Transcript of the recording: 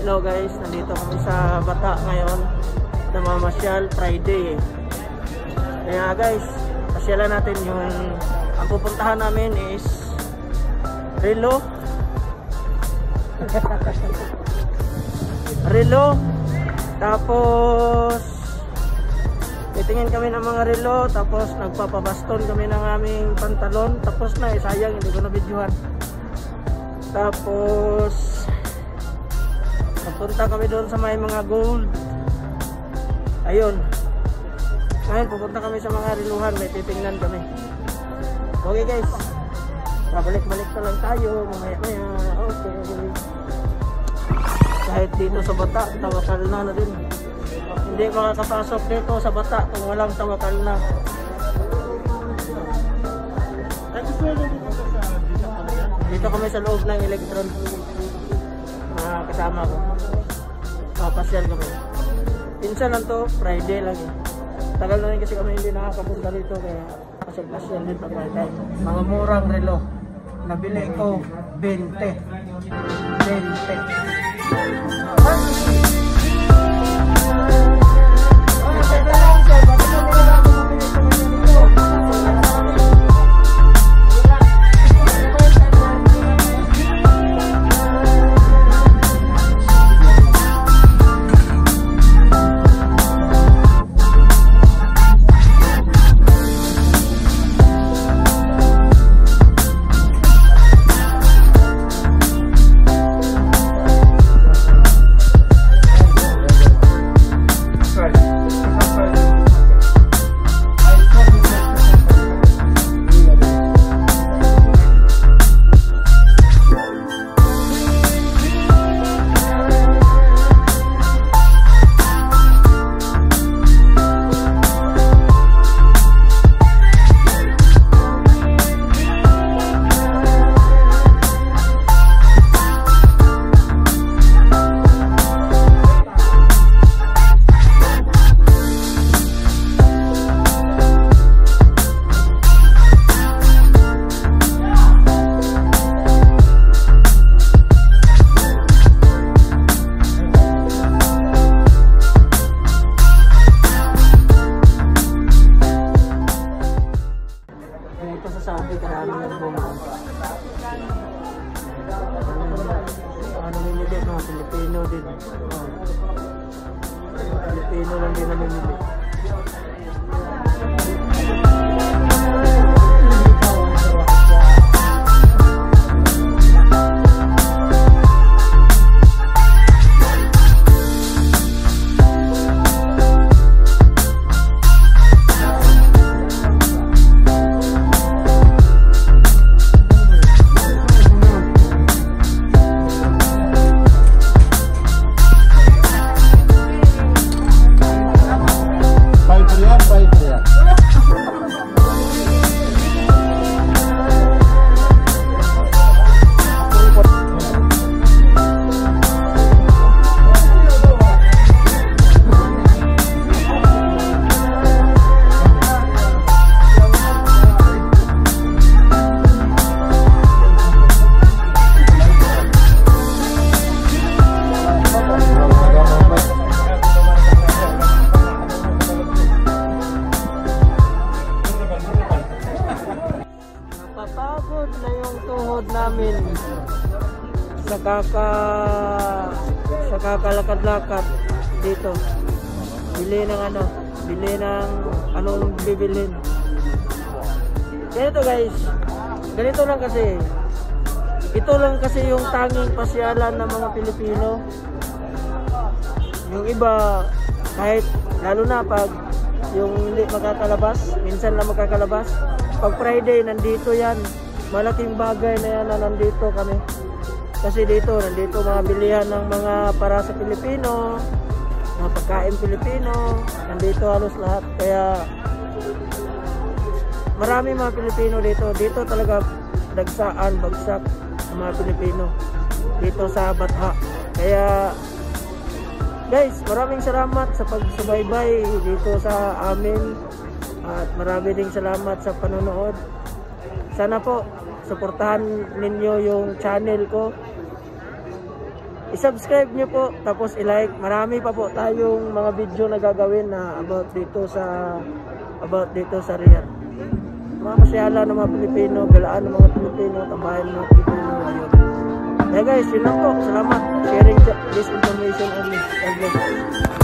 Hello guys, nandito kami sa Bata ngayon. Namamasyal, Friday eh. Kaya guys, pasyalan natin yung ang pupuntahan namin is Relo. Relo. Tapos titingin kami ng mga relo. Tapos nagpapabaston kami ng aming pantalon. Tapos na, sayang hindi ko na videohan. Tapos punta kami doon sa may mga gold. Ayun. Ngayon pupunta kami sa mga riluhan. May titingnan kami. Okay guys, babalik-balik na lang tayo mamaya-maya. Okay. Kahit dito sa Bata, tawakal na din. Hindi makakapasok dito sa Bata kung walang tawakal na. Dito kami sa loob ng Electron. Kasama ko. Papasyal kami. Pinsan lang to, Friday lang eh. Tagal na rin kasi kami hindi nakakapunta dito kaya pasyal-pasyal din pag Friday. Mga murang relo. Nabili ko 20. Sabi karami ng bunga. Ano nilili mga Pilipino din. Pilipino lang din namin nilili. Napapagod na yung tuhod namin sa kakalakad-lakad dito. Bili ng anong bibilhin. Ganito guys, ganito lang kasi. Ito lang kasi yung tanging pasyalan ng mga Pilipino. Yung iba, kahit lalo na pag yung hindi makakalabas, minsan lang makakalabas. Pag Friday, nandito yan. Malaking bagay na yan na nandito kami. Kasi nandito mga bilihan ng mga para sa Pilipino, mga pagkain Pilipino, nandito halos lahat. Kaya marami mga Pilipino dito. Dito talaga bagsak ang mga Pilipino. Dito sa Bata. Kaya guys, maraming salamat sa pagsubaybay dito sa amin. At marami ding salamat sa panonood. Sana po suportahan ninyo yung channel ko. I-subscribe nyo po, tapos i-like. Marami pa po tayong mga video na gagawin na about dito sa Riyadh. Mga masyala ng mga Pilipino, galaan ng mga Pilipino, tambayan ng mga Pilipino ngayon. Kaya guys, yun lang po. Salamat. Sharing this information only. God bless.